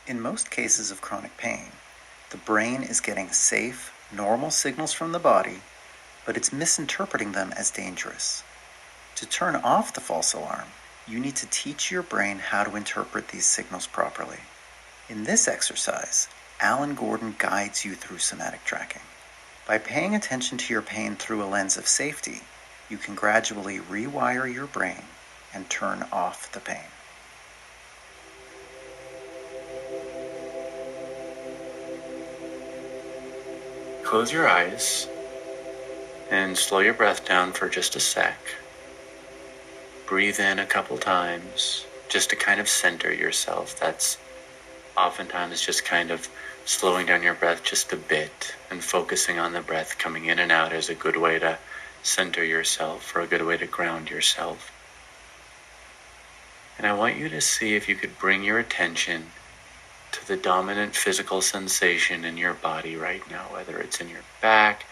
In most cases of chronic pain, the brain is getting safe, normal signals from the body, but it's misinterpreting them as dangerous. To turn off the false alarm, you need to teach your brain how to interpret these signals properly. In this exercise, Alan Gordon guides you through somatic tracking. By paying attention to your pain through a lens of safety, you can gradually rewire your brain and turn off the pain. Close your eyes and slow your breath down for just a sec. Breathe in a couple times just to kind of center yourself. That's oftentimes just kind of slowing down your breath just a bit and focusing on the breath coming in and out is a good way to center yourself or a good way to ground yourself. And I want you to see if you could bring your attention to the dominant physical sensation in your body right now, whether it's in your back,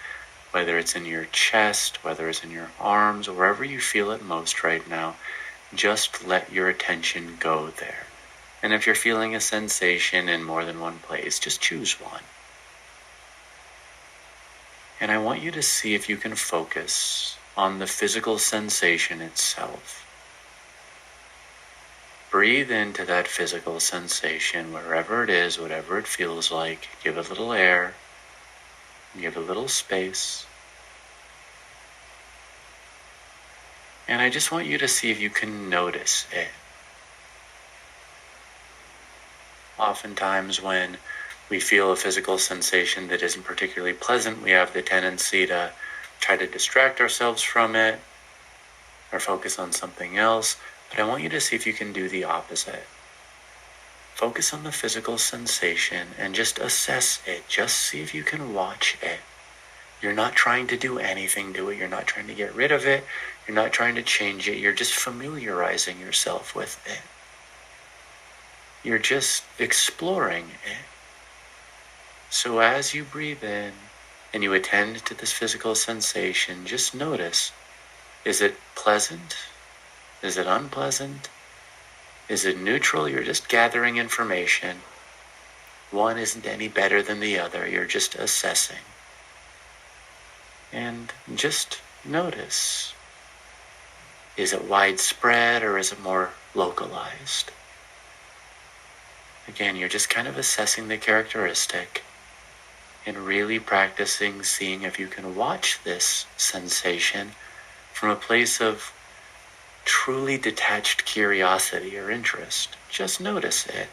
whether it's in your chest, whether it's in your arms, wherever you feel it most right now. Just let your attention go there. And if you're feeling a sensation in more than one place, just choose one. And I want you to see if you can focus on the physical sensation itself. Breathe into that physical sensation, wherever it is, whatever it feels like. Give it a little air. Give it a little space. And I just want you to see if you can notice it. Oftentimes when we feel a physical sensation that isn't particularly pleasant, we have the tendency to try to distract ourselves from it or focus on something else. But I want you to see if you can do the opposite. Focus on the physical sensation and just assess it. Just see if you can watch it. You're not trying to do anything to it. You're not trying to get rid of it. You're not trying to change it. You're just familiarizing yourself with it. You're just exploring it. So as you breathe in and you attend to this physical sensation, just notice, is it pleasant? Is it unpleasant? Is it neutral? You're just gathering information. One isn't any better than the other. You're just assessing. And just notice. Is it widespread or is it more localized? Again, you're just kind of assessing the characteristic and really practicing seeing if you can watch this sensation from a place of truly detached curiosity or interest. Just notice it.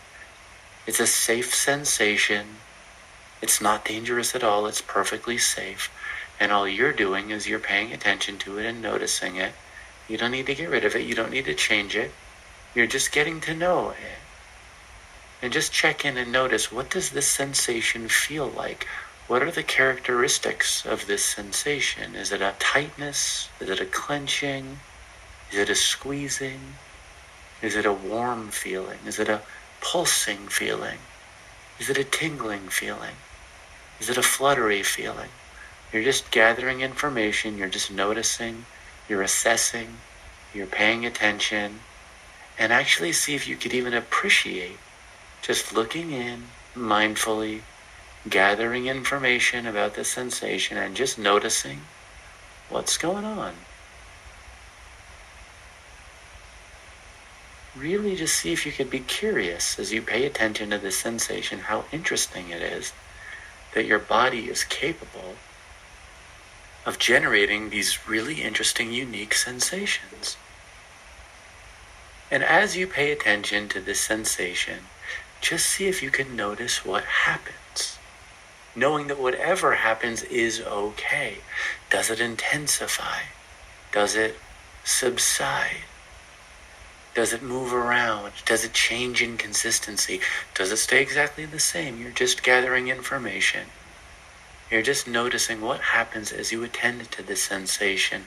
It's a safe sensation. It's not dangerous at all. It's perfectly safe. And all you're doing is you're paying attention to it and noticing it. You don't need to get rid of it. You don't need to change it. You're just getting to know it. And just check in and notice, what does this sensation feel like? What are the characteristics of this sensation? Is it a tightness? Is it a clenching? Is it a squeezing? Is it a warm feeling? Is it a pulsing feeling? Is it a tingling feeling? Is it a fluttery feeling? You're just gathering information, you're just noticing, you're assessing, you're paying attention, and actually see if you could even appreciate just looking in mindfully, gathering information about the sensation and just noticing what's going on. Really just see if you could be curious as you pay attention to this sensation, how interesting it is that your body is capable of generating these really interesting, unique sensations. And as you pay attention to this sensation, just see if you can notice what happens. Knowing that whatever happens is okay. Does it intensify? Does it subside? Does it move around? Does it change in consistency? Does it stay exactly the same? You're just gathering information. You're just noticing what happens as you attend to this sensation,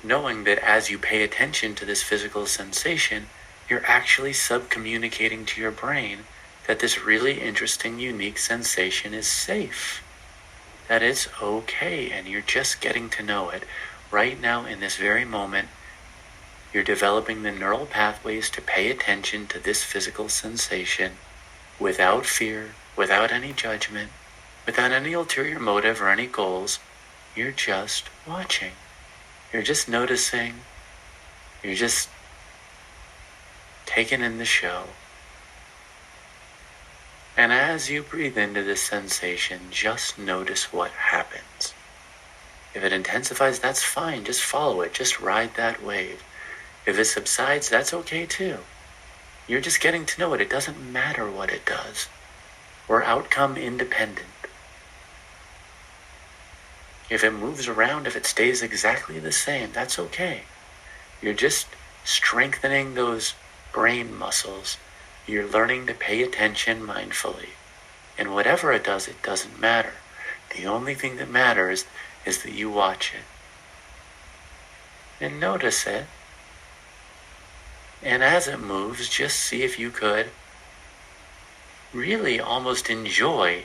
knowing that as you pay attention to this physical sensation, you're actually subcommunicating to your brain that this really interesting, unique sensation is safe, that it's okay, and you're just getting to know it. Right now, in this very moment, you're developing the neural pathways to pay attention to this physical sensation, without fear, without any judgment, without any ulterior motive or any goals. You're just watching. You're just noticing. You're just taking in the show. And as you breathe into this sensation, just notice what happens. If it intensifies, that's fine. Just follow it. Just ride that wave. If it subsides, that's okay too. You're just getting to know it. It doesn't matter what it does. We're outcome independent. If it moves around, if it stays exactly the same, that's okay. You're just strengthening those brain muscles. You're learning to pay attention mindfully. And whatever it does, it doesn't matter. The only thing that matters is that you watch it. And notice it. And as it moves, just see if you could really almost enjoy,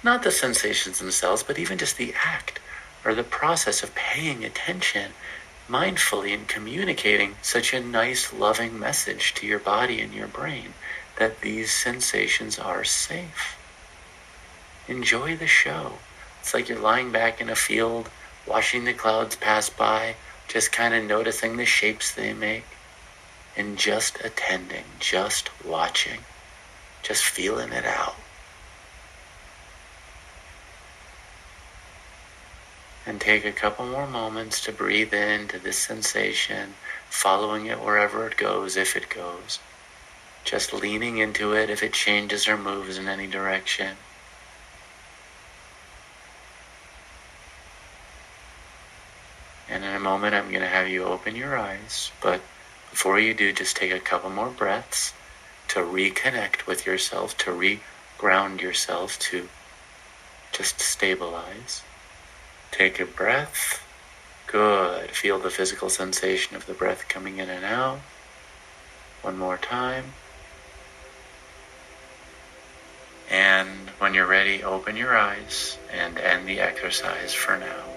not the sensations themselves, but even just the act or the process of paying attention mindfully and communicating such a nice, loving message to your body and your brain that these sensations are safe. Enjoy the show. It's like you're lying back in a field, watching the clouds pass by, just kind of noticing the shapes they make, and just attending, just watching, just feeling it out. And take a couple more moments to breathe into this sensation, following it wherever it goes, if it goes. Just leaning into it if it changes or moves in any direction. And in a moment, I'm going to have you open your eyes, but before you do, just take a couple more breaths to reconnect with yourself, to reground yourself, to just stabilize. Take a breath. Good. Feel the physical sensation of the breath coming in and out. One more time. And when you're ready, open your eyes and end the exercise for now.